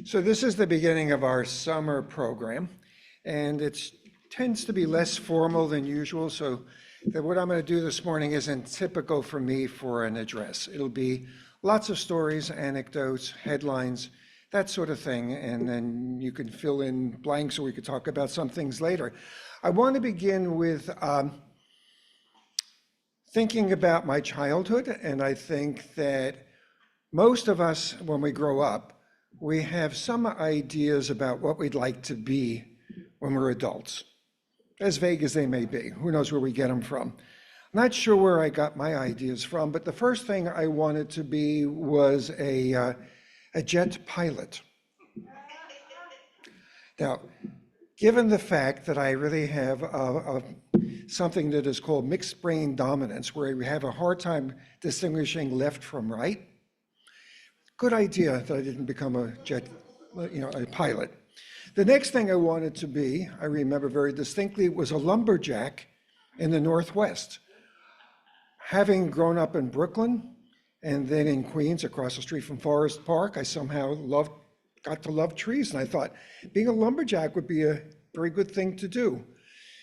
So this is the beginning of our summer program, and it tends to be less formal than usual, so that what I'm going to do this morning isn't typical for me for an address. It'll be lots of stories, anecdotes, headlines, that sort of thing, and then you can fill in blanks or we could talk about some things later. I want to begin with thinking about my childhood, and I think that most of us, when we grow up, we have some ideas about what we'd like to be when we're adults, as vague as they may be. Who knows where we get them from? I'm not sure where I got my ideas from, but the first thing I wanted to be was a jet pilot. Now, given the fact that I really have something that is called mixed brain dominance, where we have a hard time distinguishing left from right, good idea that I didn't become a pilot. The next thing I wanted to be, I remember very distinctly, was a lumberjack in the Northwest. Having grown up in Brooklyn and then in Queens across the street from Forest Park, I somehow got to love trees, and I thought being a lumberjack would be a very good thing to do.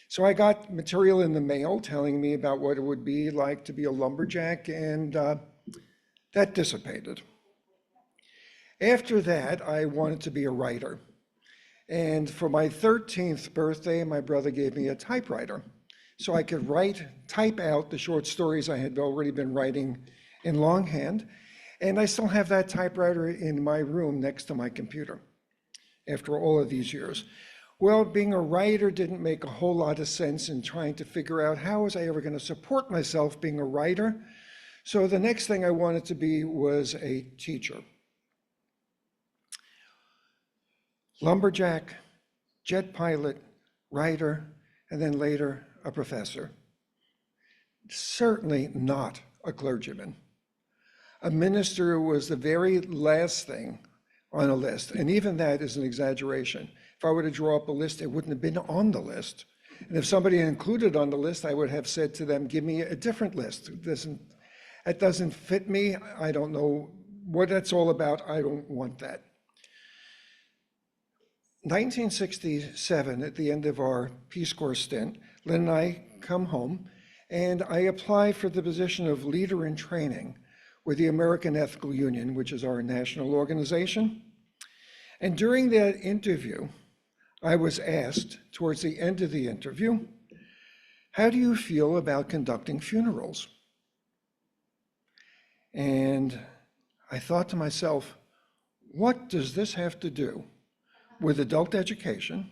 So I got material in the mail telling me about what it would be like to be a lumberjack, and that dissipated. After that, I wanted to be a writer. And for my 13th birthday, my brother gave me a typewriter so I could type out the short stories I had already been writing in longhand. And I still have that typewriter in my room next to my computer after all of these years. Well, being a writer didn't make a whole lot of sense in trying to figure out how was I ever going to support myself being a writer. So the next thing I wanted to be was a teacher. Lumberjack, jet pilot, writer, and then later a professor. Certainly not a clergyman. A minister was the very last thing on a list, and even that is an exaggeration. If I were to draw up a list, it wouldn't have been on the list. And if somebody included on the list, I would have said to them, give me a different list. It doesn't fit me. I don't know what that's all about. I don't want that. 1967, at the end of our Peace Corps stint, Lynn and I come home, and I apply for the position of leader in training with the American Ethical Union, which is our national organization. And during that interview, I was asked, towards the end of the interview, how do you feel about conducting funerals? And I thought to myself, what does this have to do with adult education,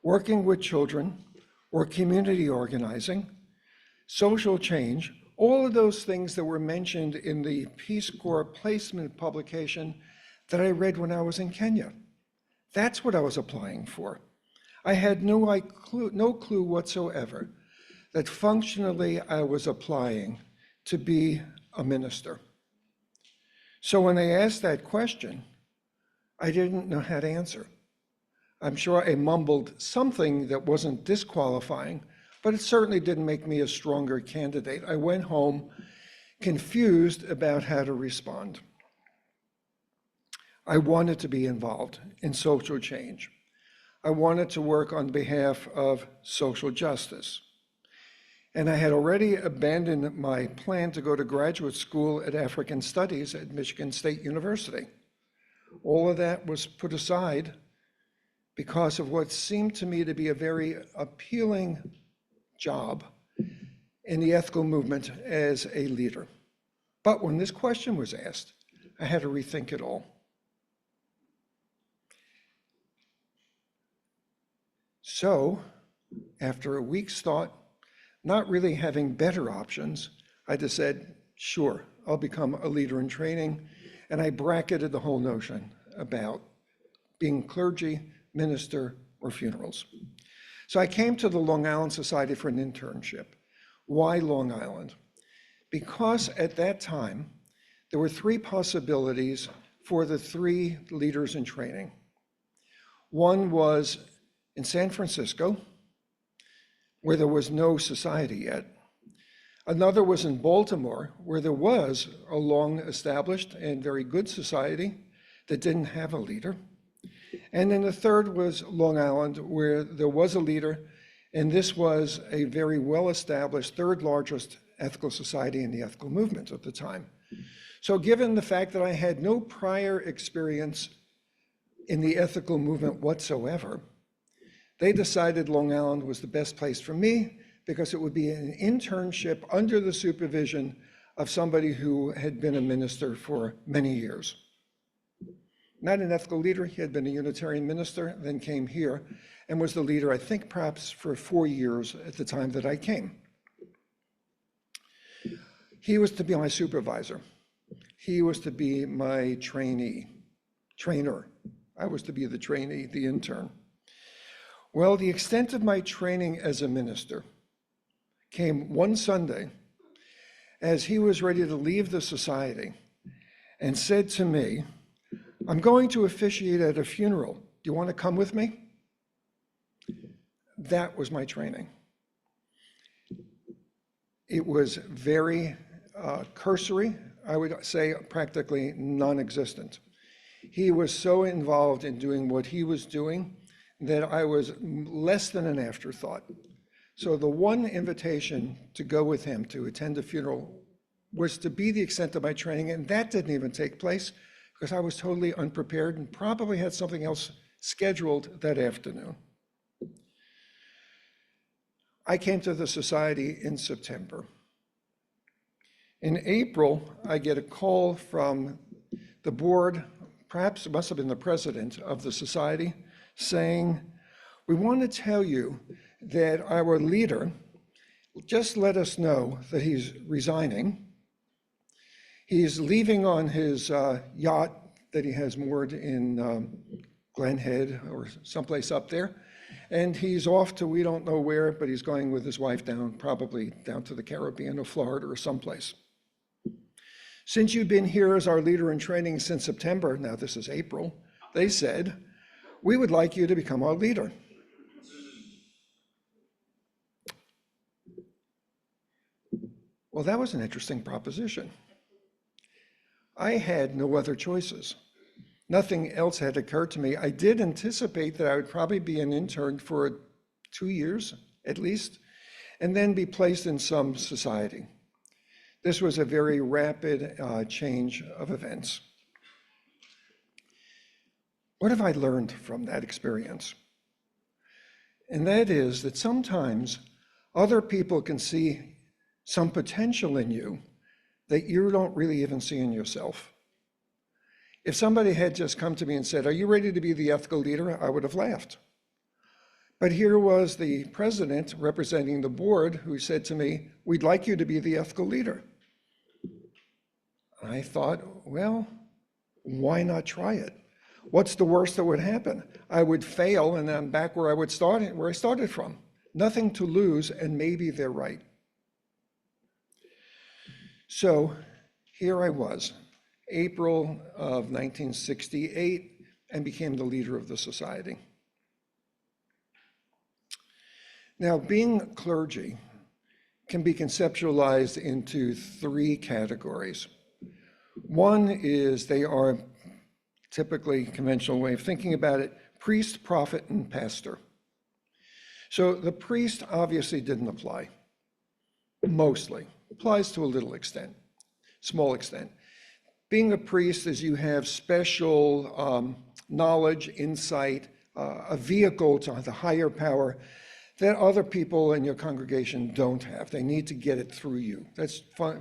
working with children, or community organizing, social change, all of those things that were mentioned in the Peace Corps placement publication that I read when I was in Kenya? That's what I was applying for. I had no clue whatsoever that functionally I was applying to be a minister. So when they asked that question, I didn't know how to answer. I'm sure I mumbled something that wasn't disqualifying, but it certainly didn't make me a stronger candidate. I went home confused about how to respond. I wanted to be involved in social change. I wanted to work on behalf of social justice. And I had already abandoned my plan to go to graduate school at African Studies at Michigan State University. All of that was put aside because of what seemed to me to be a very appealing job in the ethical movement as a leader. But when this question was asked, I had to rethink it all. So, after a week's thought, not really having better options, I just said, sure, I'll become a leader in training. And I bracketed the whole notion about being clergy, minister, or funerals. So I came to the Long Island Society for an internship. Why Long Island? Because at that time, there were three possibilities for the three leaders in training. One was in San Francisco, where there was no society yet. Another was in Baltimore, where there was a long-established and very good society that didn't have a leader. And then the third was Long Island, where there was a leader, and this was a very well-established, third largest ethical society in the ethical movement at the time. So given the fact that I had no prior experience in the ethical movement whatsoever, they decided Long Island was the best place for me because it would be an internship under the supervision of somebody who had been a minister for many years. Not an ethical leader, he had been a Unitarian minister, then came here and was the leader, I think perhaps for 4 years at the time that I came. He was to be my supervisor. He was to be my trainer. I was to be the trainee, the intern. Well, the extent of my training as a minister came one Sunday as he was ready to leave the society and said to me, "I'm going to officiate at a funeral. Do you want to come with me?" That was my training. It was very cursory, I would say practically non-existent. He was so involved in doing what he was doing that I was less than an afterthought. So the one invitation to go with him to attend a funeral was to be the extent of my training, and that didn't even take place because I was totally unprepared and probably had something else scheduled that afternoon. I came to the society in September. In April, I get a call from the board, perhaps it must have been the president of the society, saying, "We want to tell you that our leader just let us know that he's resigning. He's leaving on his yacht that he has moored in Glen Head or someplace up there. And he's off to we don't know where, but he's going with his wife down, probably down to the Caribbean or Florida or someplace. Since you've been here as our leader in training since September," now this is April, "they said, we would like you to become our leader." Well, that was an interesting proposition. I had no other choices. Nothing else had occurred to me. I did anticipate that I would probably be an intern for 2 years at least, and then be placed in some society. This was a very rapid change of events. What have I learned from that experience? And that is that sometimes other people can see some potential in you that you don't really even see in yourself. If somebody had just come to me and said, "Are you ready to be the ethical leader?" I would have laughed. But here was the president representing the board who said to me, "We'd like you to be the ethical leader." I thought, well, why not try it? What's the worst that would happen? I would fail and I'm back where I started from. Nothing to lose, and maybe they're right. So here I was, April of 1968, and became the leader of the society. Now, being clergy can be conceptualized into 3 categories. One is they are typically conventional way of thinking about it, priest, prophet, and pastor. So the priest obviously didn't apply, mostly. Applies to a little extent, small extent. Being a priest is you have special knowledge, insight, a vehicle to the higher power that other people in your congregation don't have. They need to get it through you. That's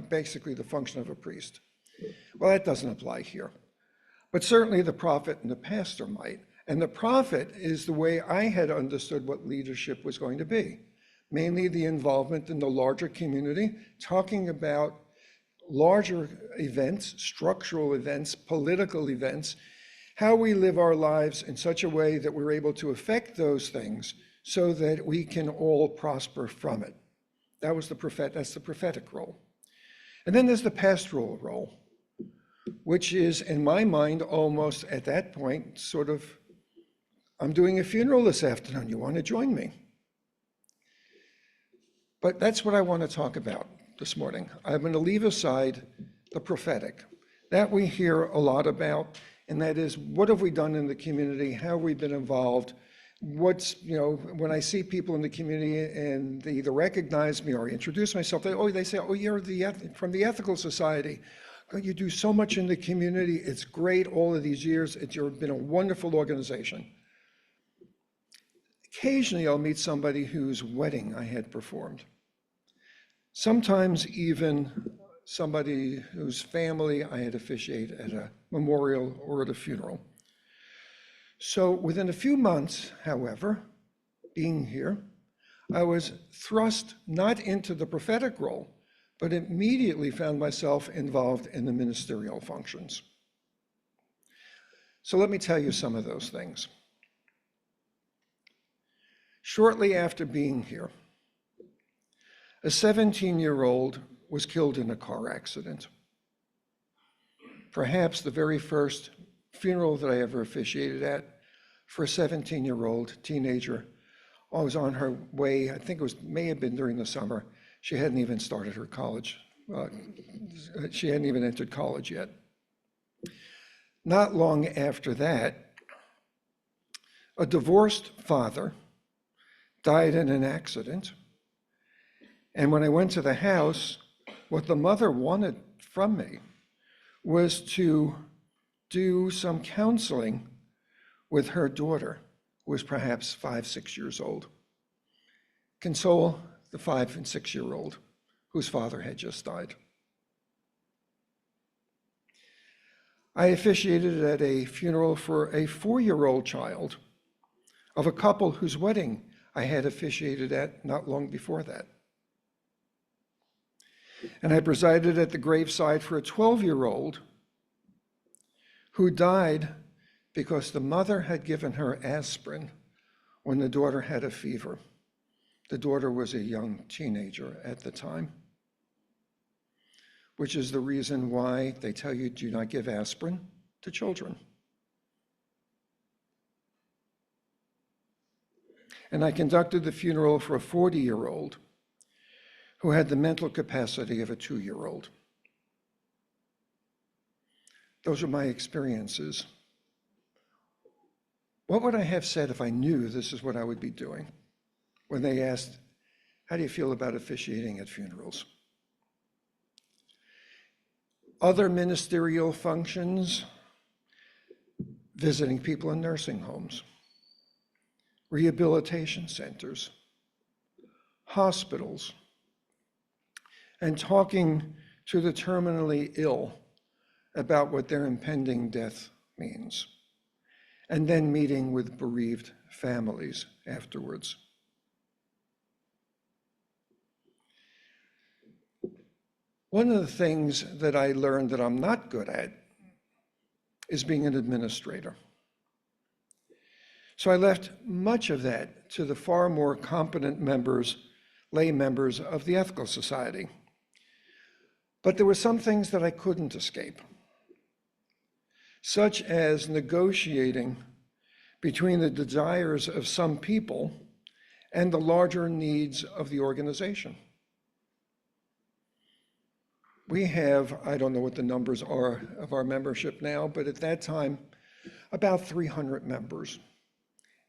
basically the function of a priest. Well, that doesn't apply here. But certainly the prophet and the pastor might. And the prophet is the way I had understood what leadership was going to be. Mainly the involvement in the larger community, talking about larger events, structural events, political events, how we live our lives in such a way that we're able to affect those things so that we can all prosper from it. That's the prophetic role. And then there's the pastoral role, which is, in my mind, almost at that point, sort of, I'm doing a funeral this afternoon, you want to join me? But that's what I want to talk about this morning. I'm going to leave aside the prophetic. That we hear a lot about. And that is, what have we done in the community? How have we been involved? When I see people in the community and they either recognize me or I introduce myself, they say, oh, you're from the Ethical Society. Oh, you do so much in the community. It's great all of these years. You've been a wonderful organization. Occasionally, I'll meet somebody whose wedding I had performed. Sometimes even somebody whose family I had officiated at a memorial or at a funeral. So within a few months, however, being here, I was thrust not into the prophetic role, but immediately found myself involved in the ministerial functions. So let me tell you some of those things. Shortly after being here, a 17-year-old was killed in a car accident. Perhaps the very first funeral that I ever officiated at for a 17-year-old teenager. I was on her way, I think may have been during the summer. She hadn't even started her college. She hadn't even entered college yet. Not long after that, a divorced father died in an accident. And when I went to the house, what the mother wanted from me was to do some counseling with her daughter, who was perhaps 5, 6 years old. Console the 5 and 6-year-old whose father had just died. I officiated at a funeral for a 4-year-old child of a couple whose wedding I had officiated at not long before that. And I presided at the graveside for a 12-year-old who died because the mother had given her aspirin when the daughter had a fever. The daughter was a young teenager at the time, which is the reason why they tell you do not give aspirin to children. And I conducted the funeral for a 40-year-old who had the mental capacity of a 2-year-old. Those are my experiences. What would I have said if I knew this is what I would be doing when they asked, how do you feel about officiating at funerals? Other ministerial functions, visiting people in nursing homes, rehabilitation centers, hospitals, and talking to the terminally ill about what their impending death means, and then meeting with bereaved families afterwards. One of the things that I learned that I'm not good at is being an administrator. So I left much of that to the far more competent members, lay members of the Ethical Society. But there were some things that I couldn't escape, such as negotiating between the desires of some people and the larger needs of the organization. We have, I don't know what the numbers are of our membership now, but at that time, about 300 members.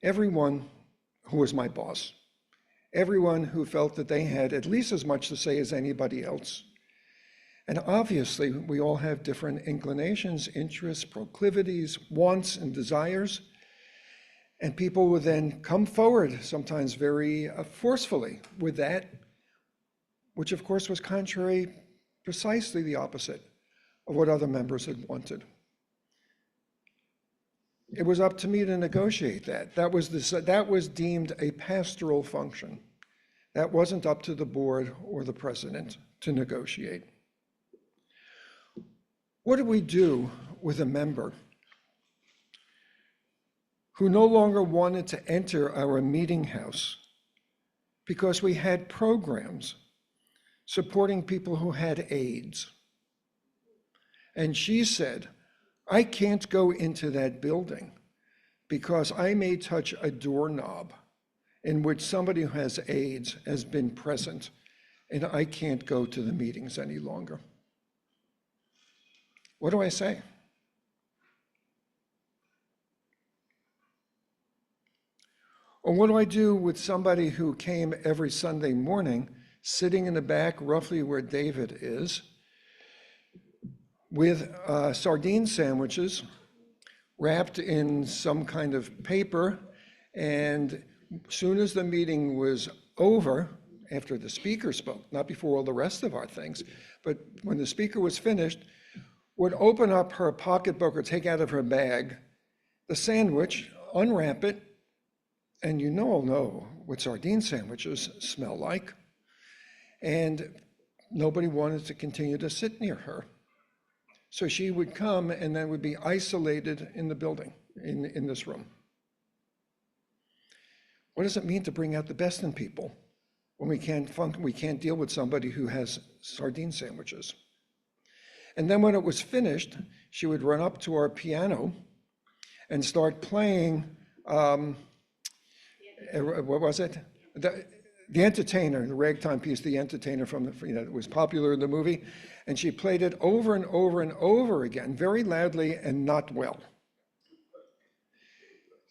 Everyone who was my boss, everyone who felt that they had at least as much to say as anybody else. And obviously, we all have different inclinations, interests, proclivities, wants, and desires. And people would then come forward, sometimes very forcefully, with that, which of course was contrary, precisely the opposite of what other members had wanted. It was up to me to negotiate that. That was deemed a pastoral function. That wasn't up to the board or the president to negotiate. What do we do with a member who no longer wanted to enter our meeting house because we had programs supporting people who had AIDS? And she said, I can't go into that building because I may touch a doorknob in which somebody who has AIDS has been present, and I can't go to the meetings any longer. What do I say? Or what do I do with somebody who came every Sunday morning, sitting in the back, roughly where David is, with sardine sandwiches wrapped in some kind of paper, and as soon as the meeting was over, after the speaker spoke, not before all the rest of our things, but when the speaker was finished, would open up her pocketbook or take out of her bag the sandwich, unwrap it, and you all know what sardine sandwiches smell like, and nobody wanted to continue to sit near her. So she would come and then would be isolated in the building, in this room. What does it mean to bring out the best in people when we can't deal with somebody who has sardine sandwiches? And then when it was finished, she would run up to our piano and start playing, what was it? The Entertainer, the ragtime piece, The Entertainer from it was popular in the movie. And she played it over and over and over again, very loudly and not well,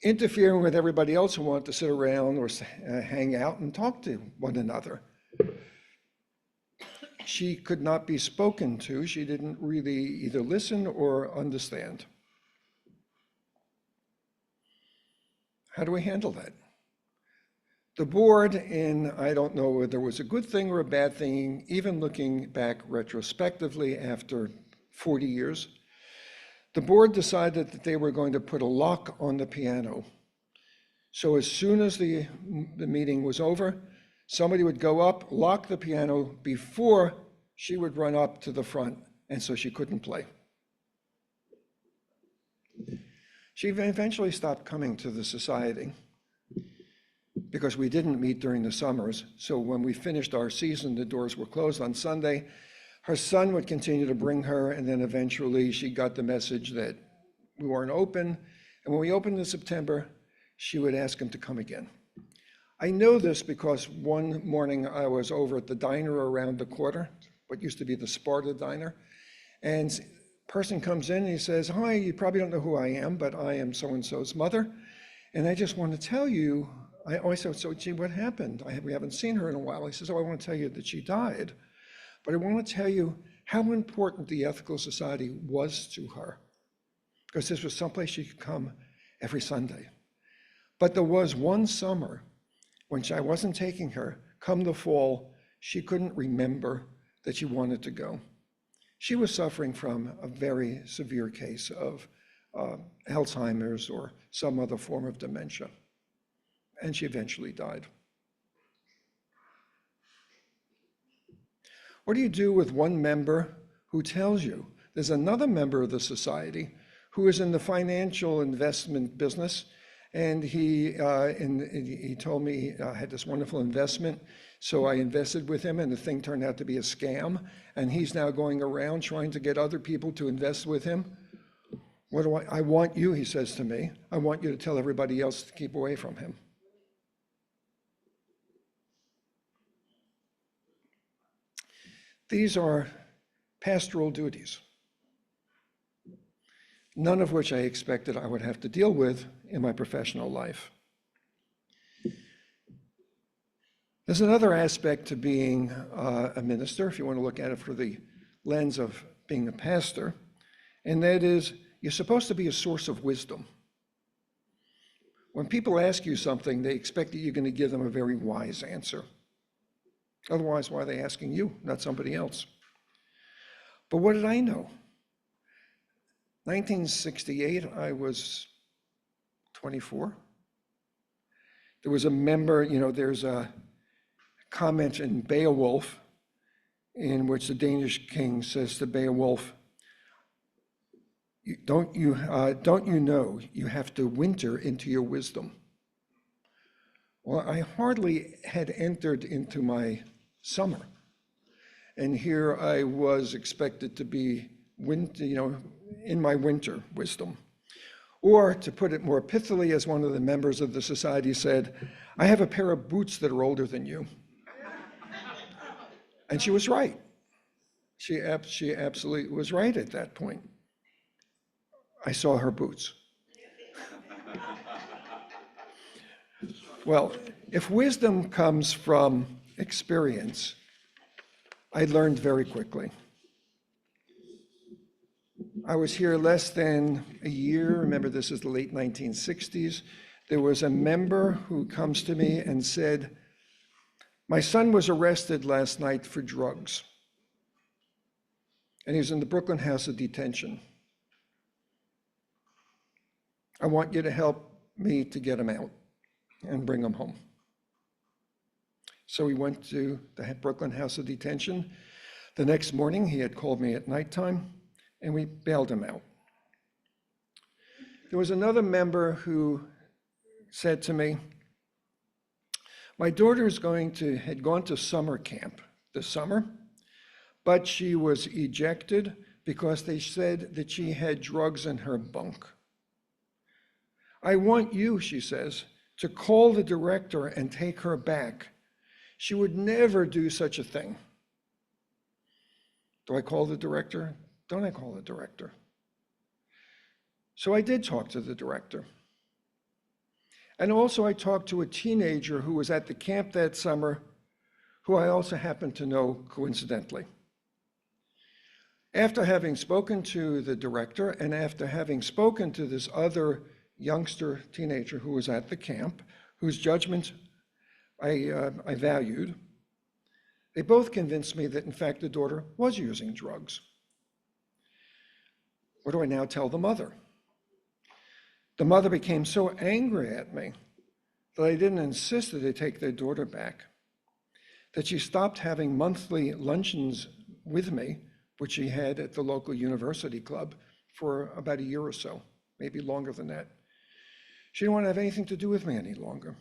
interfering with everybody else who wanted to sit around or hang out and talk to one another. She could not be spoken to. She didn't really either listen or understand. How do we handle that? The board, I don't know whether it was a good thing or a bad thing, even looking back retrospectively after 40 years, the board decided that they were going to put a lock on the piano. So as soon as the meeting was over, somebody would go up, lock the piano before she would run up to the front, and so she couldn't play. She eventually stopped coming to the society because we didn't meet during the summers. So when we finished our season, the doors were closed on Sunday. Her son would continue to bring her, and then eventually she got the message that we weren't open. And when we opened in September, she would ask him to come again. I know this because one morning I was over at the diner around the corner, what used to be the Sparta diner, and a person comes in and he says, "Hi, you probably don't know who I am, but I am so-and-so's mother, and I just want to tell you," I always said, "So gee, what happened? We haven't seen her in a while." He says, "Oh, I want to tell you that she died, but I want to tell you how important the Ethical Society was to her, because this was someplace she could come every Sunday. But there was one summer when I wasn't taking her, come the fall, she couldn't remember that she wanted to go. She was suffering from a very severe case of Alzheimer's or some other form of dementia, and she eventually died." What do you do with one member who tells you there's another member of the society who is in the financial investment business, and he told me I had this wonderful investment, so I invested with him, and the thing turned out to be a scam, and he's now going around trying to get other people to invest with him? What do I want you, he says to me, I want you to tell everybody else to keep away from him. These are pastoral duties, none of which I expected I would have to deal with in my professional life. There's another aspect to being a minister, if you want to look at it through the lens of being a pastor, and that is you're supposed to be a source of wisdom. When people ask you something, they expect that you're going to give them a very wise answer. Otherwise, why are they asking you, not somebody else? But what did I know? 1968, I was 24. There was a member, there's a comment in Beowulf in which the Danish king says to Beowulf, don't you know you have to winter into your wisdom? Well, I hardly had entered into my summer, and here I was expected to be in my winter wisdom. Or to put it more pithily, as one of the members of the society said, I have a pair of boots that are older than you. And she was right. She absolutely was right at that point. I saw her boots. Well, if wisdom comes from experience, I learned very quickly. I was here less than a year. Remember, this is the late 1960s. There was a member who comes to me and said, "My son was arrested last night for drugs, and he's in the Brooklyn House of Detention. I want you to help me to get him out and bring him home." So we went to the Brooklyn House of Detention. The next morning, he had called me at nighttime, and we bailed him out. There was another member who said to me, "My daughter had gone to summer camp this summer, but she was ejected because they said that she had drugs in her bunk. I want you," she says, "to call the director and take her back. She would never do such a thing." Do I call the director? Don't I call the director? So I did talk to the director. And also I talked to a teenager who was at the camp that summer, who I also happened to know coincidentally. After having spoken to the director and after having spoken to this other youngster teenager who was at the camp, whose judgment I valued, they both convinced me that in fact the daughter was using drugs. What do I now tell the mother? The mother became so angry at me that I didn't insist that they take their daughter back, that she stopped having monthly luncheons with me, which she had at the local university club for about a year or so, maybe longer than that. She didn't want to have anything to do with me any longer.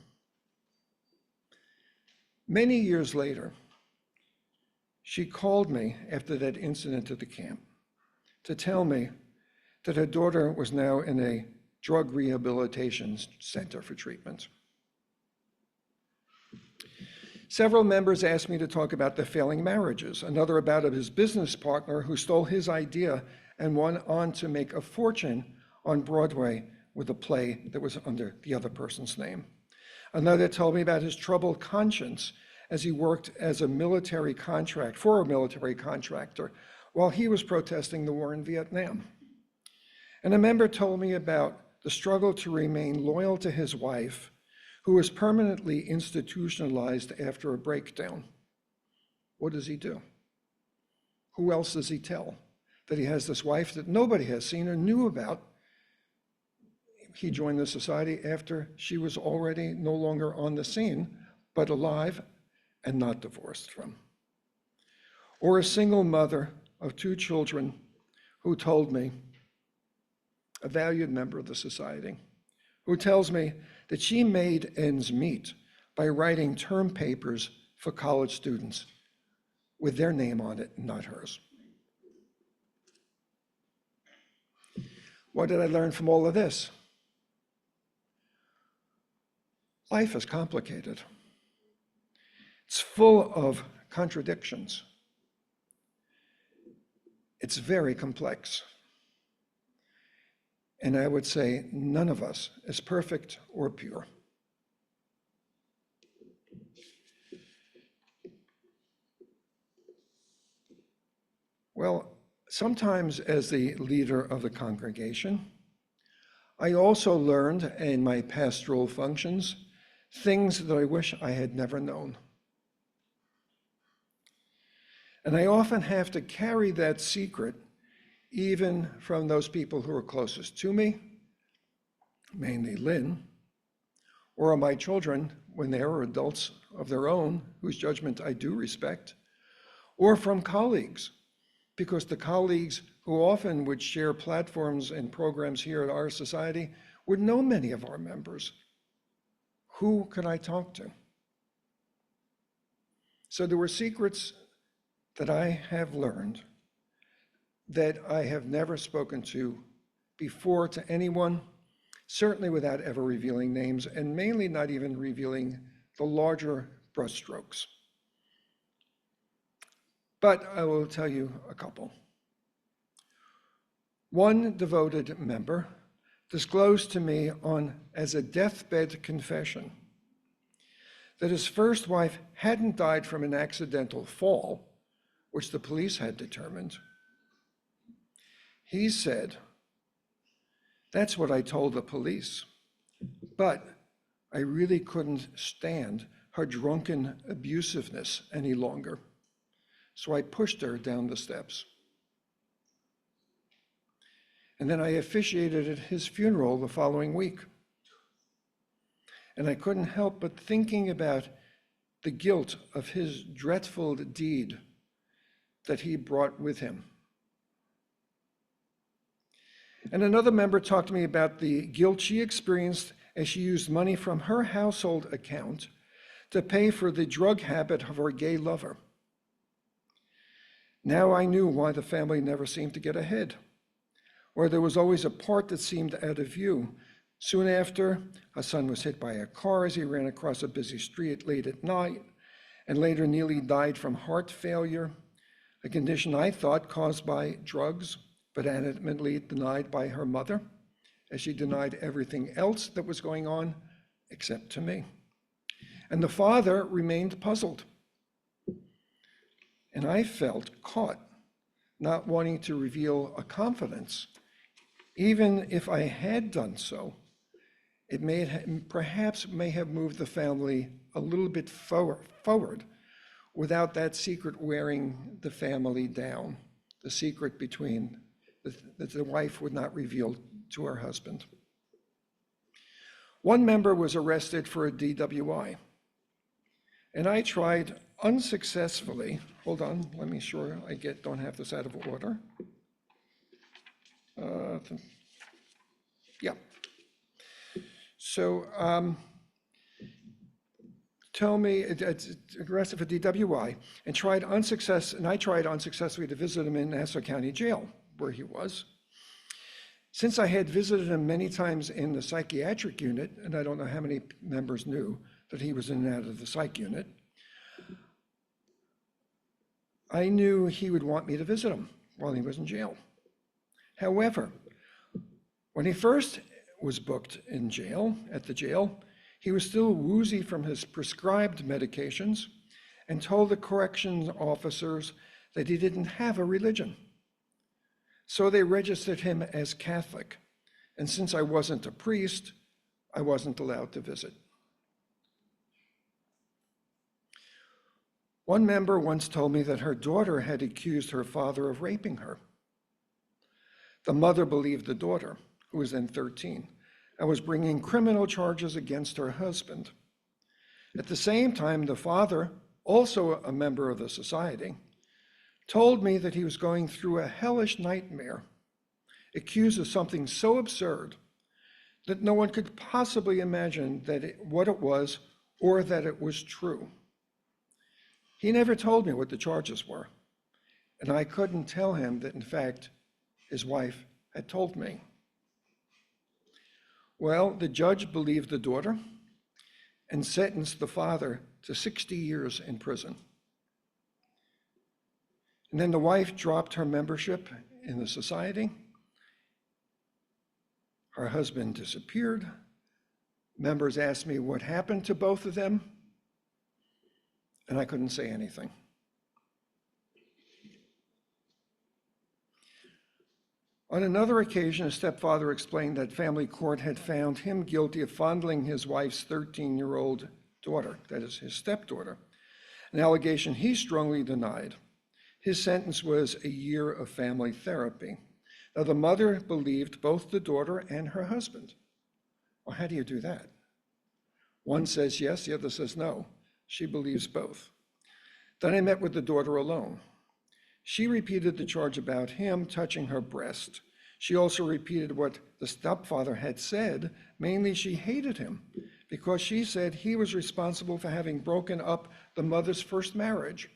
Many years later, she called me after that incident at the camp to tell me that her daughter was now in a drug rehabilitation center for treatment. Several members asked me to talk about their failing marriages, another about his business partner who stole his idea and went on to make a fortune on Broadway with a play that was under the other person's name. Another told me about his troubled conscience as he worked as a military contract for a military contractor while he was protesting the war in Vietnam. And a member told me about the struggle to remain loyal to his wife, who was permanently institutionalized after a breakdown. What does he do? Who else does he tell? That he has this wife that nobody has seen or knew about. He joined the society after she was already no longer on the scene, but alive and not divorced from. Or a single mother of 2 children who told me, a valued member of the society, who tells me that she made ends meet by writing term papers for college students with their name on it, not hers. What did I learn from all of this? Life is complicated. It's full of contradictions. It's very complex. And I would say none of us is perfect or pure. Well, sometimes as the leader of the congregation, I also learned in my pastoral functions things that I wish I had never known. And I often have to carry that secret even from those people who are closest to me, mainly Lynn, or my children when they are adults of their own, whose judgment I do respect, or from colleagues, because the colleagues who often would share platforms and programs here at our society would know many of our members. Who could I talk to? So there were secrets that I have learned that I have never spoken to before to anyone, certainly without ever revealing names, and mainly not even revealing the larger brushstrokes. But I will tell you a couple. One devoted member disclosed to me as a deathbed confession that his first wife hadn't died from an accidental fall, which the police had determined. He said, "That's what I told the police, but I really couldn't stand her drunken abusiveness any longer, so I pushed her down the steps." And then I officiated at his funeral the following week. And I couldn't help but thinking about the guilt of his dreadful deed that he brought with him. And another member talked to me about the guilt she experienced as she used money from her household account to pay for the drug habit of her gay lover. Now I knew why the family never seemed to get ahead, or there was always a part that seemed out of view. Soon after, her son was hit by a car as he ran across a busy street late at night, and later nearly died from heart failure, a condition I thought caused by drugs, but adamantly denied by her mother, as she denied everything else that was going on except to me. And the father remained puzzled. And I felt caught, not wanting to reveal a confidence. Even if I had done so, it perhaps may have moved the family a little bit forward without that secret wearing the family down, the secret that the wife would not reveal to her husband. One member was arrested for a DWI, and I tried unsuccessfully. Hold on, let me sure I don't have this out of order. Yeah. So tell me, it's arrested for DWI, and I tried unsuccessfully to visit him in Nassau County Jail, where he was. Since I had visited him many times in the psychiatric unit, and I don't know how many members knew that he was in and out of the psych unit, I knew he would want me to visit him while he was in jail. However, when he first was booked in jail, at the jail, he was still woozy from his prescribed medications and told the corrections officers that he didn't have a religion. So they registered him as Catholic, and since I wasn't a priest, I wasn't allowed to visit. One member once told me that her daughter had accused her father of raping her. The mother believed the daughter, who was then 13, and was bringing criminal charges against her husband. At the same time, the father, also a member of the society, told me that he was going through a hellish nightmare, accused of something so absurd that no one could possibly imagine what it was or that it was true. He never told me what the charges were, and I couldn't tell him that, in fact, his wife had told me. Well, the judge believed the daughter and sentenced the father to 60 years in prison. And then the wife dropped her membership in the society. Her husband disappeared. Members asked me what happened to both of them, and I couldn't say anything. On another occasion, a stepfather explained that family court had found him guilty of fondling his wife's 13-year-old daughter, that is his stepdaughter, an allegation he strongly denied. His sentence was a year of family therapy. Now, the mother believed both the daughter and her husband. Well, how do you do that? One says yes, the other says no. She believes both. Then I met with the daughter alone. She repeated the charge about him touching her breast. She also repeated what the stepfather had said, mainly she hated him because she said he was responsible for having broken up the mother's first marriage.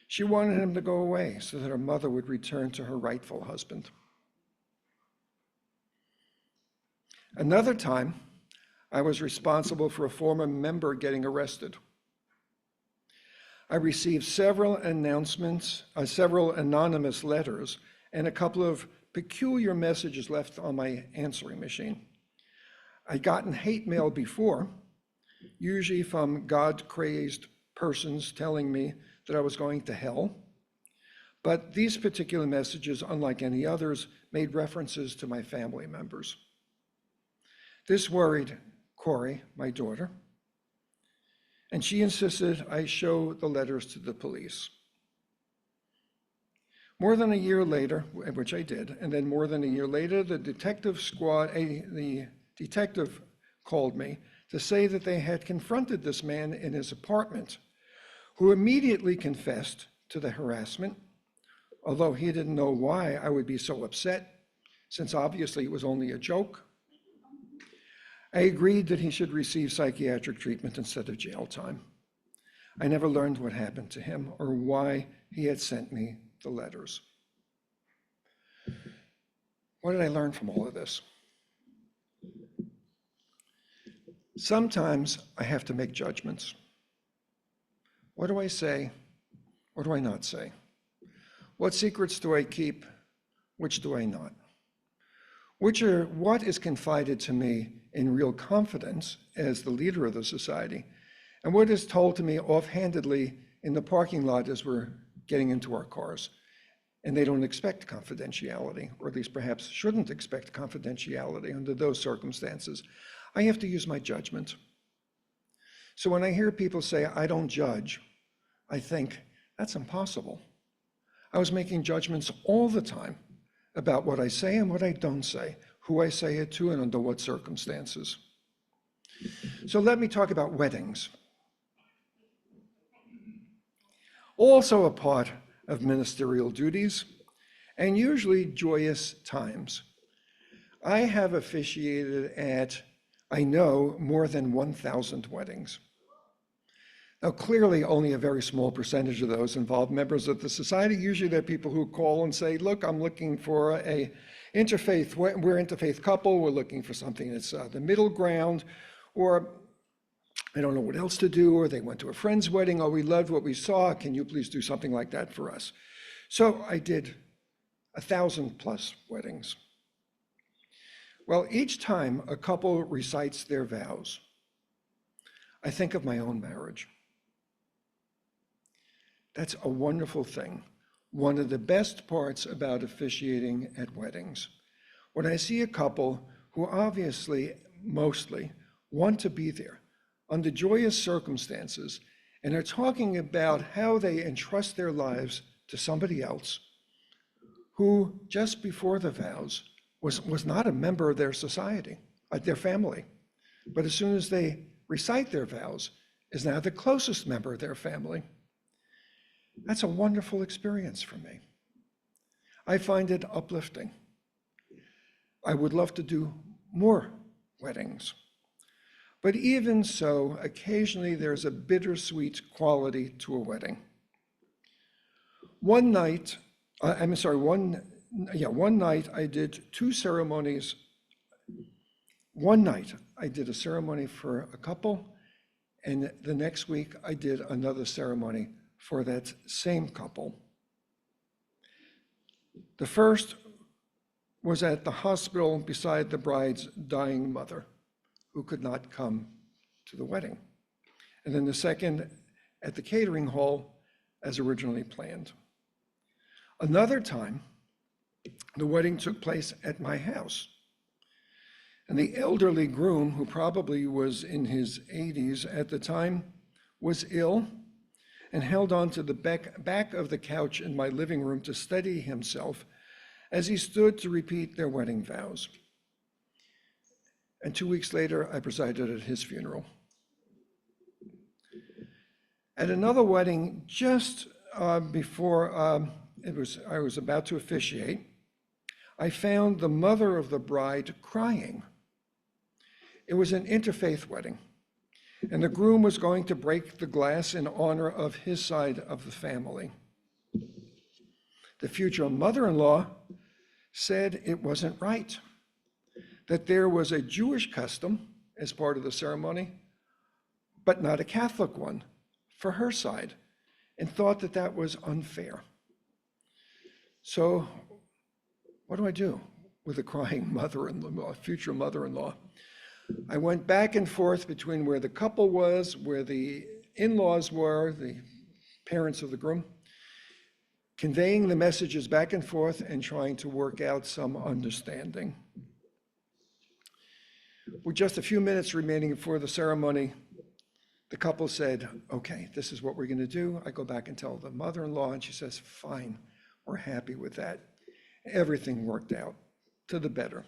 She wanted him to go away so that her mother would return to her rightful husband. Another time, I was responsible for a former member getting arrested. I received several anonymous letters and a couple of peculiar messages left on my answering machine. I'd gotten hate mail before, usually from God-crazed persons telling me that I was going to hell. But these particular messages, unlike any others, made references to my family members. This worried Corey, my daughter, and she insisted I show the letters to the police. More than a year later, which I did, and then more than a year later, the detective called me to say that they had confronted this man in his apartment, who immediately confessed to the harassment, although he didn't know why I would be so upset, since obviously it was only a joke. I agreed that he should receive psychiatric treatment instead of jail time. I never learned what happened to him or why he had sent me the letters. What did I learn from all of this? Sometimes I have to make judgments. What do I say? What do I not say? What secrets do I keep? Which do I not? What is confided to me in real confidence as the leader of the society, and what is told to me offhandedly in the parking lot as we're getting into our cars, and they don't expect confidentiality, or at least perhaps shouldn't expect confidentiality under those circumstances. I have to use my judgment. So when I hear people say, I don't judge, I think, that's impossible. I was making judgments all the time about what I say and what I don't say, who I say it to and under what circumstances. So let me talk about weddings. Also a part of ministerial duties, and usually joyous times. I have officiated at, I know, more than 1,000 weddings. Now, clearly, only a very small percentage of those involve members of the society. Usually, they're people who call and say, look, I'm looking for we're interfaith couple, we're looking for something that's the middle ground, or I don't know what else to do, or they went to a friend's wedding, or we loved what we saw, can you please do something like that for us? So I did 1,000+ weddings. Well, each time a couple recites their vows, I think of my own marriage. That's a wonderful thing. One of the best parts about officiating at weddings. When I see a couple who obviously, mostly, want to be there under joyous circumstances and are talking about how they entrust their lives to somebody else who just before the vows was not a member of their society, their family, but as soon as they recite their vows is now the closest member of their family. That's a wonderful experience for me. I find it uplifting. I would love to do more weddings. But even so, occasionally there's a bittersweet quality to a wedding. One night I did 2 ceremonies. One night I did a ceremony for a couple, and the next week I did another ceremony for that same couple. The first was at the hospital beside the bride's dying mother, who could not come to the wedding. And then the second at the catering hall as originally planned. Another time, the wedding took place at my house. And the elderly groom, who probably was in his 80s at the time, was ill and held on to the back of the couch in my living room to steady himself as he stood to repeat their wedding vows. And 2 weeks later, I presided at his funeral. At another wedding, just before I was about to officiate, I found the mother of the bride crying. It was an interfaith wedding, and the groom was going to break the glass in honor of his side of the family. The future mother-in-law said it wasn't right, that there was a Jewish custom as part of the ceremony, but not a Catholic one for her side, and thought that that was unfair. So what do I do with a crying mother-in-law, future mother-in-law? I went back and forth between where the couple was, where the in-laws were, the parents of the groom, conveying the messages back and forth and trying to work out some understanding. With just a few minutes remaining before the ceremony, the couple said, okay, this is what we're going to do. I go back and tell the mother-in-law, and she says, fine, we're happy with that. Everything worked out to the better.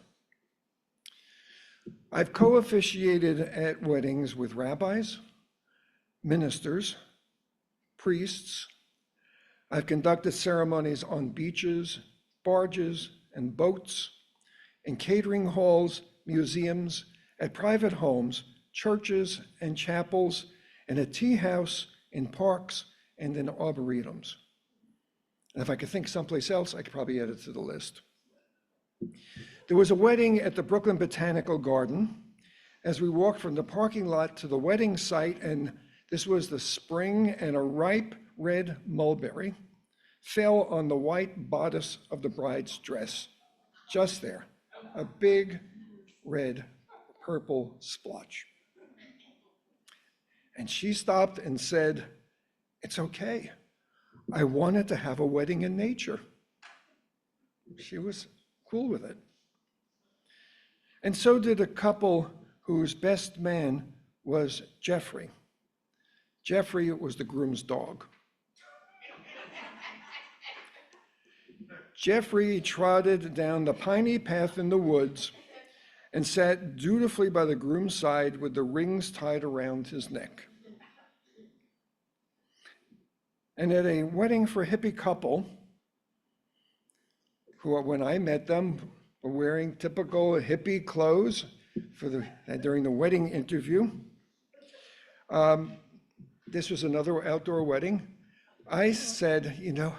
I've co-officiated at weddings with rabbis, ministers, priests. I've conducted ceremonies on beaches, barges, and boats, in catering halls, museums, at private homes, churches and chapels, in a tea house, in parks, and in arboretums. And if I could think someplace else, I could probably add it to the list. There was a wedding at the Brooklyn Botanical Garden as we walked from the parking lot to the wedding site, and this was the spring, and a ripe red mulberry fell on the white bodice of the bride's dress, just there, a big red purple splotch. And she stopped and said, it's okay. I wanted to have a wedding in nature. She was cool with it. And so did a couple whose best man was Jeffrey. Jeffrey was the groom's dog. Jeffrey trotted down the piney path in the woods and sat dutifully by the groom's side with the rings tied around his neck. And at a wedding for a hippie couple, who, when I met them, were wearing typical hippie clothes during the wedding interview. This was another outdoor wedding. I said, you know,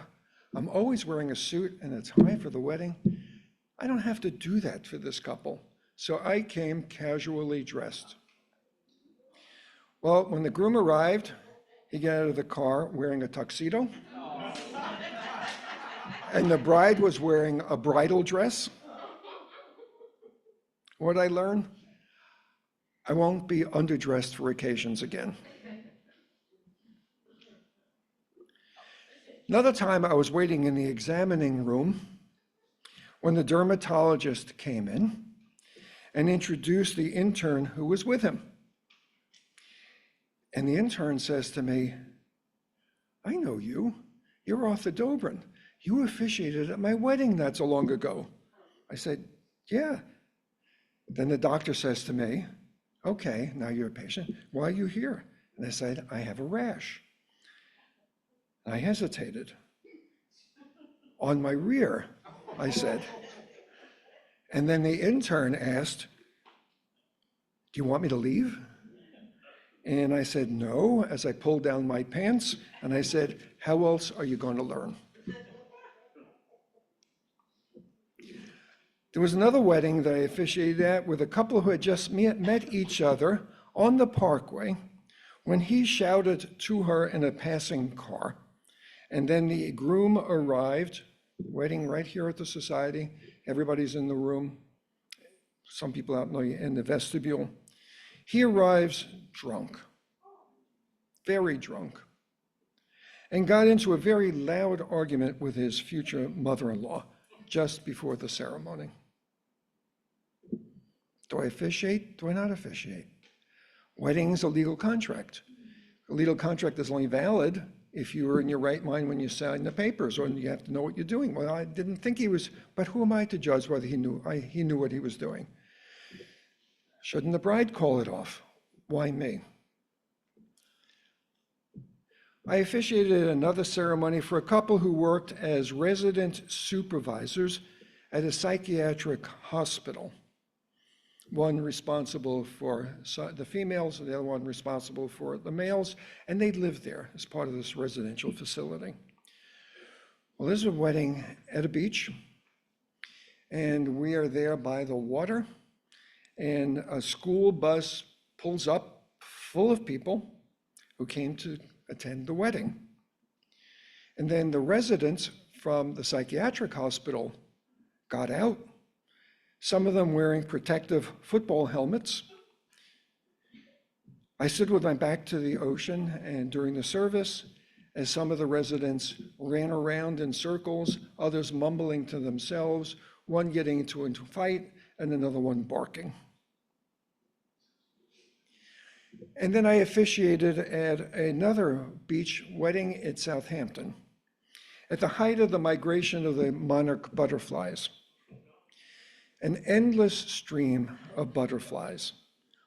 I'm always wearing a suit and a tie for the wedding. I don't have to do that for this couple. So I came casually dressed. Well, when the groom arrived, he got out of the car wearing a tuxedo. And the bride was wearing a bridal dress. What did I learn? I won't be underdressed for occasions again. Another time I was waiting in the examining room when the dermatologist came in and introduced the intern who was with him. And the intern says to me, I know you. You're Arthur Dobrin. You officiated at my wedding not so long ago. I said, yeah. Then the doctor says to me, okay, now you're a patient. Why are you here? And I said, I have a rash. I hesitated. On my rear, I said. And then the intern asked, do you want me to leave? And I said, no, as I pulled down my pants, and I said, how else are you going to learn? There was another wedding that I officiated at with a couple who had just met each other on the parkway when he shouted to her in a passing car. And then the groom arrived, wedding right here at the society. Everybody's in the room. Some people out in the vestibule. He arrives drunk, very drunk, and got into a very loud argument with his future mother-in-law just before the ceremony. Do I officiate? Do I not officiate? Wedding is a legal contract. A legal contract is only valid if you were in your right mind when you signed the papers, or you have to know what you're doing. Well, I didn't think he was, but who am I to judge whether he knew what he was doing? Shouldn't the bride call it off? Why me? I officiated another ceremony for a couple who worked as resident supervisors at a psychiatric hospital. One responsible for the females, and the other one responsible for the males, and they lived there as part of this residential facility. Well, there's a wedding at a beach, and we are there by the water, and a school bus pulls up full of people who came to attend the wedding. And then the residents from the psychiatric hospital got out, some of them wearing protective football helmets, I stood with my back to the ocean, and during the service, as some of the residents ran around in circles, others mumbling to themselves, one getting into a fight and another one barking. And then I officiated at another beach wedding at Southampton, at the height of the migration of the monarch butterflies. An endless stream of butterflies,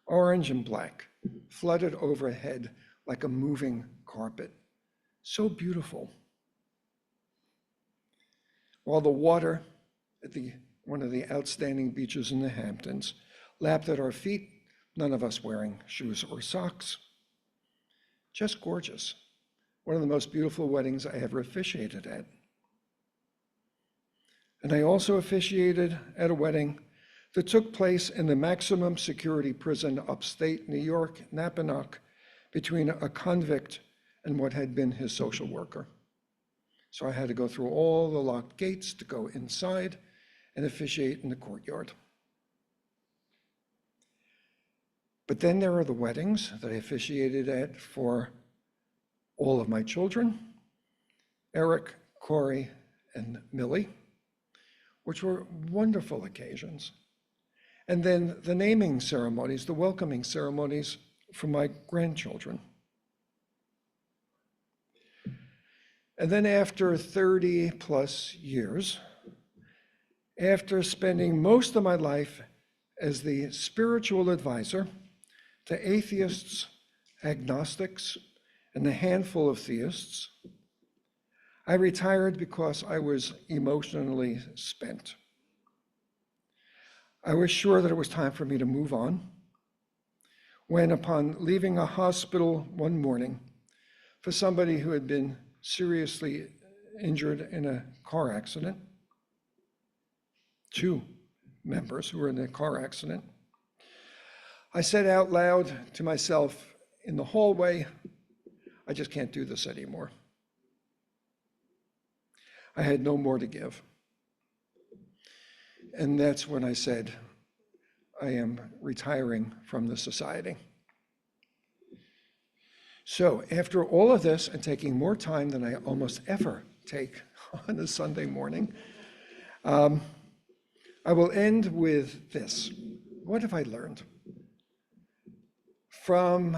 orange and black, flooded overhead like a moving carpet. So beautiful. While the water at one of the outstanding beaches in the Hamptons lapped at our feet, none of us wearing shoes or socks. Just gorgeous. One of the most beautiful weddings I ever officiated at. And I also officiated at a wedding that took place in the maximum security prison upstate New York, Napanoch, between a convict and what had been his social worker. So I had to go through all the locked gates to go inside and officiate in the courtyard. But then there are the weddings that I officiated at for all of my children, Eric, Corey, and Millie, which were wonderful occasions. And then the naming ceremonies, the welcoming ceremonies for my grandchildren. And then after 30 plus years, after spending most of my life as the spiritual advisor to atheists, agnostics, and a handful of theists, I retired because I was emotionally spent. I was sure that it was time for me to move on, when upon leaving a hospital one morning for somebody who had been seriously injured in a car accident, 2 members who were in a car accident, I said out loud to myself in the hallway, I just can't do this anymore. I had no more to give. And that's when I said, I am retiring from the society. So after all of this and taking more time than I almost ever take on a Sunday morning, I will end with this. What have I learned? From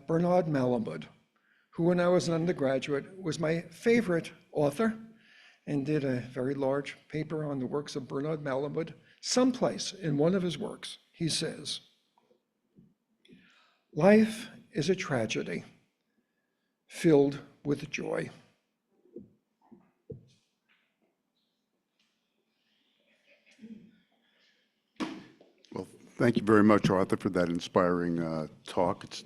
Bernard Malamud, who when I was an undergraduate was my favorite author and did a very large paper on the works of Bernard Malamud. Someplace in one of his works, he says, life is a tragedy filled with joy. Well, thank you very much, Arthur, for that inspiring talk. It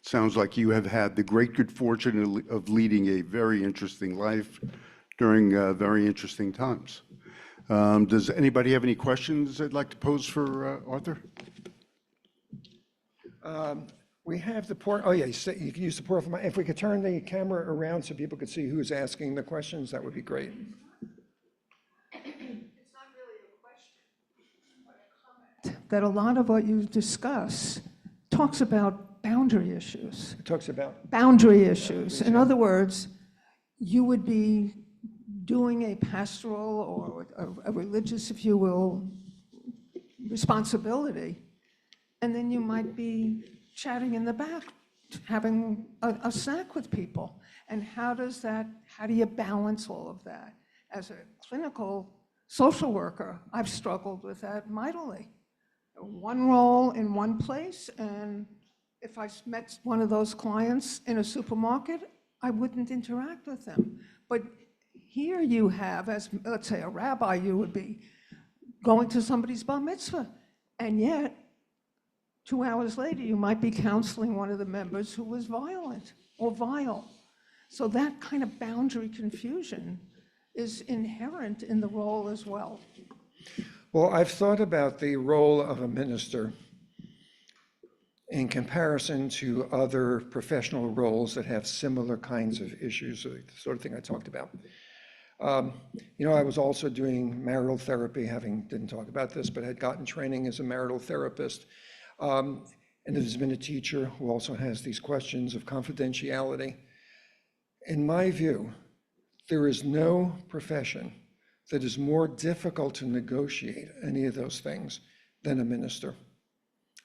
sounds like you have had the great good fortune of leading a very interesting life during very interesting times. Does anybody have any questions they'd like to pose for Arthur? We have the oh yeah, you can use the portal. If we could turn the camera around so people could see who's asking the questions, that would be great. It's not really a question, but a comment. That a lot of what you discuss talks about boundary issues. It talks about Boundary issues. In other words, you would be doing a pastoral or a religious, if you will, responsibility, and then you might be chatting in the back, having a snack with people. And how do you balance all of that? As a clinical social worker, I've struggled with that mightily. One role in one place, and if I met one of those clients in a supermarket, I wouldn't interact with them. But here you have, as let's say a rabbi, you would be going to somebody's bar mitzvah, and yet 2 hours later you might be counseling one of the members who was violent or vile. So that kind of boundary confusion is inherent in the role as well. Well, I've thought about the role of a minister in comparison to other professional roles that have similar kinds of issues, the sort of thing I talked about. I was also doing marital therapy, didn't talk about this, but had gotten training as a marital therapist. and has been a teacher who also has these questions of confidentiality. In my view, there is no profession that is more difficult to negotiate any of those things than a minister.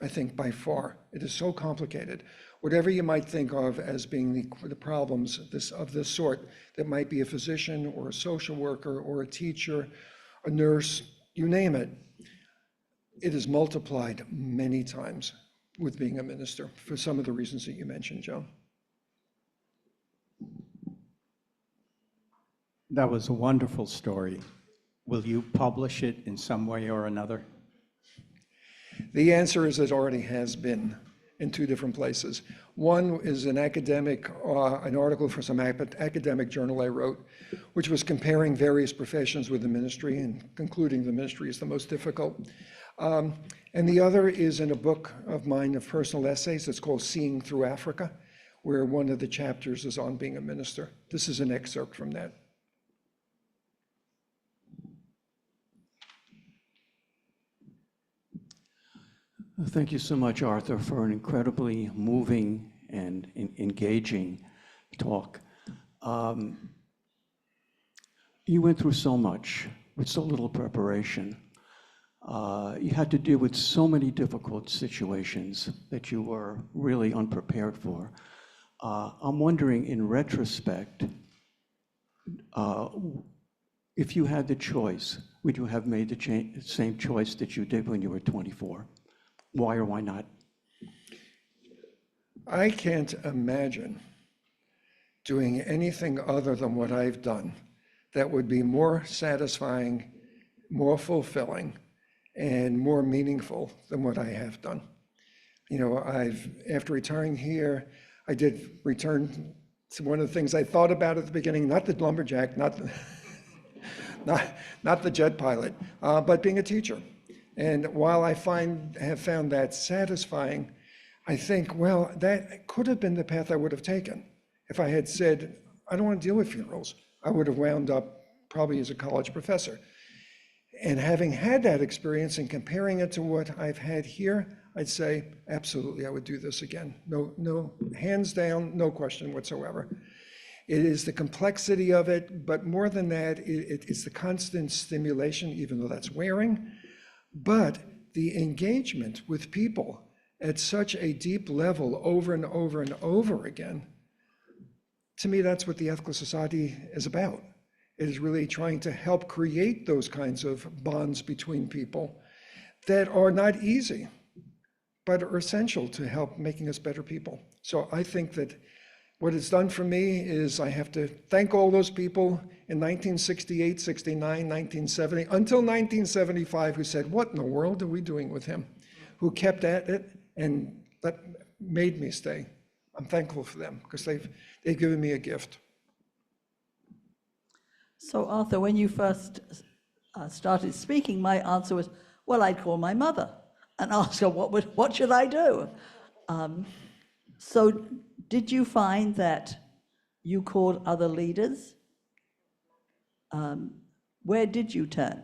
I think by far, it is so complicated. Whatever you might think of as being the problems of this sort, that might be a physician or a social worker or a teacher, a nurse, you name it, it is multiplied many times with being a minister for some of the reasons that you mentioned, Joe. That was a wonderful story. Will you publish it in some way or another? The answer is it already has been in two different places. One is an article for some academic journal I wrote, which was comparing various professions with the ministry and concluding the ministry is the most difficult. And the other is in a book of mine of personal essays that's called Seeing Through Africa, where one of the chapters is on being a minister. This is an excerpt from that. Thank you so much, Arthur, for an incredibly moving and engaging talk. You went through so much with so little preparation. You had to deal with so many difficult situations that you were really unprepared for. I'm wondering, in retrospect, if you had the choice, would you have made the same choice that you did when you were 24? Why or why not? I can't imagine doing anything other than what I've done that would be more satisfying, more fulfilling, and more meaningful than what I have done. You know, after retiring here, I did return to one of the things I thought about at the beginning, not the lumberjack, not the jet pilot, but being a teacher. And while I have found that satisfying, I think, well, that could have been the path I would have taken. If I had said, I don't want to deal with funerals, I would have wound up probably as a college professor. And having had that experience and comparing it to what I've had here, I'd say, absolutely, I would do this again. No, hands down, no question whatsoever. It is the complexity of it, but more than that, it's the constant stimulation, even though that's wearing. But the engagement with people at such a deep level over and over and over again, to me, that's what the Ethical Society is about. It is really trying to help create those kinds of bonds between people that are not easy, but are essential to help making us better people. So I think that what it's done for me is I have to thank all those people in 1968, 69, 1970, until 1975, who said, what in the world are we doing with him? Who kept at it and that made me stay. I'm thankful for them because they've given me a gift. So Arthur, when you first started speaking, my answer was, well, I'd call my mother and ask her, what should I do? So did you find that you called other leaders? Where did you turn?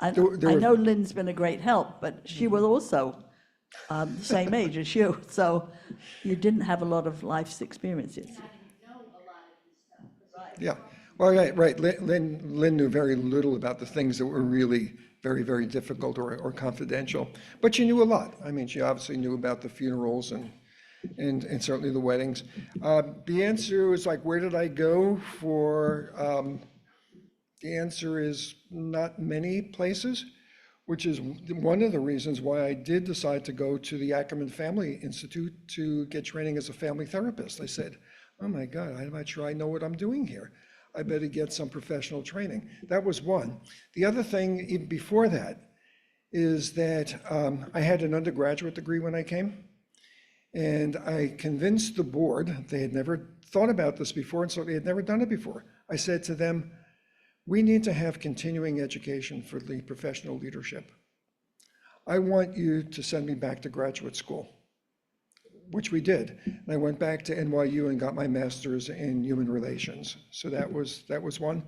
I know Lynn's been a great help, but she was also the same age as you, so you didn't have a lot of life's experiences. Yeah, well, right. Lynn knew very little about the things that were really very, very difficult or confidential, but she knew a lot. I mean, she obviously knew about the funerals and certainly the weddings. The answer is like, where did I go for? The answer is not many places, which is one of the reasons why I did decide to go to the Ackerman Family Institute to get training as a family therapist. I said, oh my God, I'm not sure I know what I'm doing here. I better get some professional training. That was one. The other thing, even before that, is that I had an undergraduate degree when I came, and I convinced the board, they had never thought about this before, and so they had never done it before. I said to them, we need to have continuing education for the professional leadership. I want you to send me back to graduate school, which we did. And I went back to NYU and got my master's in human relations. So that was one.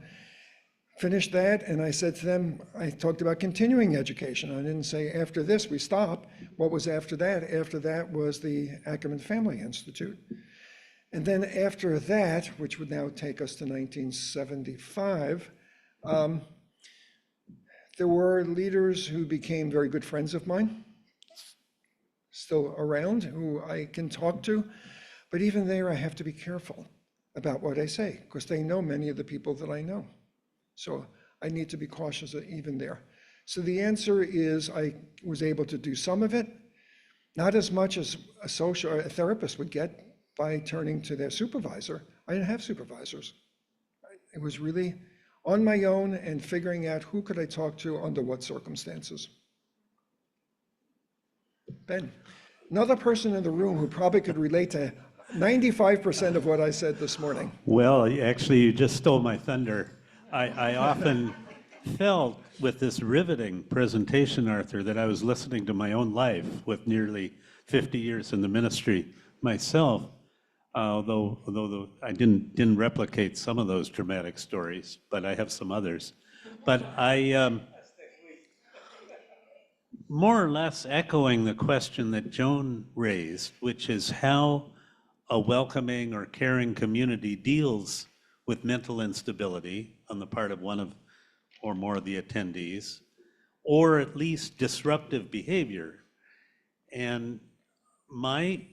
Finished that, and I said to them, I talked about continuing education. I didn't say after this we stop. What was after that? After that was the Ackerman Family Institute. And then after that, which would now take us to 1975, there were leaders who became very good friends of mine, still around, who I can talk to. But even there, I have to be careful about what I say, because they know many of the people that I know. So I need to be cautious even there. So the answer is I was able to do some of it, not as much as a social or a therapist would get by turning to their supervisor. I didn't have supervisors. It was really on my own and figuring out who could I talk to under what circumstances. Ben, another person in the room who probably could relate to 95% of what I said this morning. Well, actually, you just stole my thunder. I often felt with this riveting presentation, Arthur, that I was listening to my own life with nearly 50 years in the ministry myself, although I didn't replicate some of those dramatic stories, but I have some others. But I, more or less echoing the question that Joan raised, which is how a welcoming or caring community deals with mental instability on the part of one of or more of the attendees, or at least disruptive behavior. And my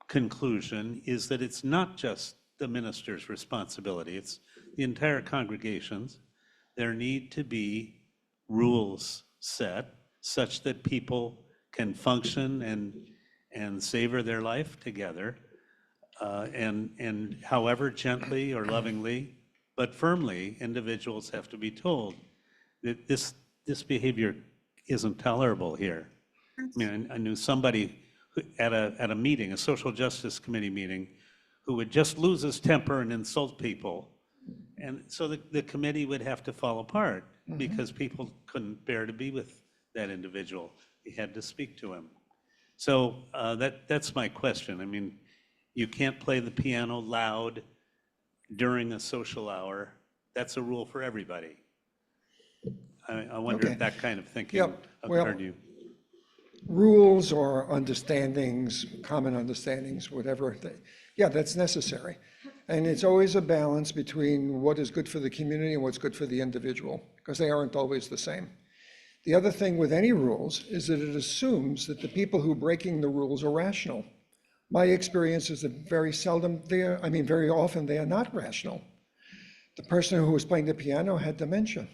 conclusion is that it's not just the minister's responsibility, it's the entire congregation's. There need to be rules set such that people can function and savor their life together. And however gently or lovingly, but firmly, individuals have to be told that this behavior isn't tolerable here. I mean, I knew somebody at a meeting, a social justice committee meeting, who would just lose his temper and insult people. And so the committee would have to fall apart because people couldn't bear to be with that individual. He had to speak to him. So that's my question. I mean, you can't play the piano loud during a social hour. That's a rule for everybody. I wonder Okay. if that kind of thinking Yep. Well, occurred to you. rules or understandings, common understandings, whatever, yeah, that's necessary. And it's always a balance between what is good for the community and what's good for the individual, because they aren't always the same. The other thing with any rules is that it assumes that the people who are breaking the rules are rational. My experience is that very often they are not rational. The person who was playing the piano had dementia.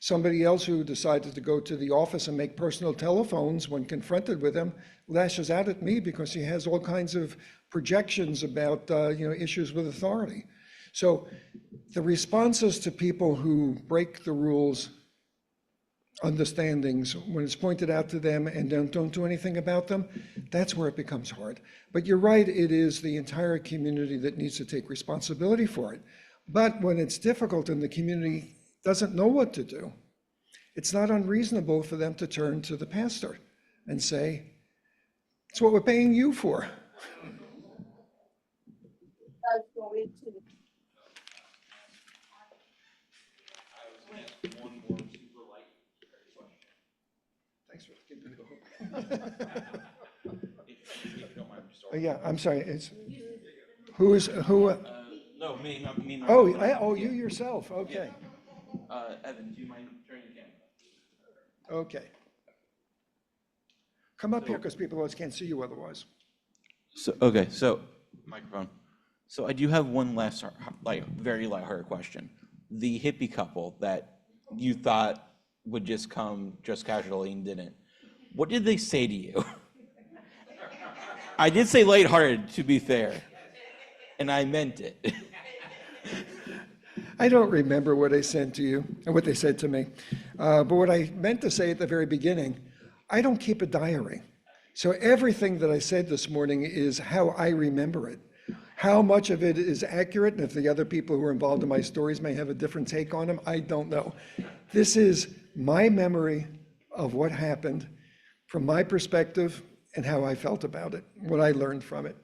Somebody else who decided to go to the office and make personal telephones when confronted with him lashes out at me because he has all kinds of projections about issues with authority. So the responses to people who break the rules, understandings, when it's pointed out to them and don't do anything about them, that's where it becomes hard. But you're right, it is the entire community that needs to take responsibility for it. But when it's difficult and the community doesn't know what to do, it's not unreasonable for them to turn to the pastor and say, it's what we're paying you for. Thanks for giving me the hope. Yeah, I'm sorry, it's, who? No, me, not me. Oh, you yourself, okay, Evan, do you mind turning your camera? okay. Come up here because people always can't see you otherwise. So microphone. So I do have one last, very lighthearted question. The hippie couple that you thought would just come just casually and didn't, what did they say to you? I did say lighthearted, to be fair, and I meant it. I don't remember what I sent to you and what they said to me. But what I meant to say at the very beginning, I don't keep a diary. So everything that I said this morning is how I remember it. How much of it is accurate, and if the other people who are involved in my stories may have a different take on them, I don't know. This is my memory of what happened from my perspective and how I felt about it, what I learned from it.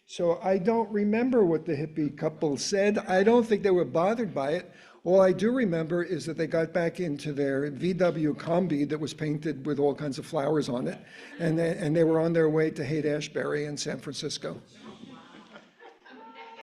So I don't remember what the hippie couple said. I don't think they were bothered by it. All I do remember is that they got back into their VW Combi that was painted with all kinds of flowers on it, and they were on their way to Haight-Ashbury in San Francisco.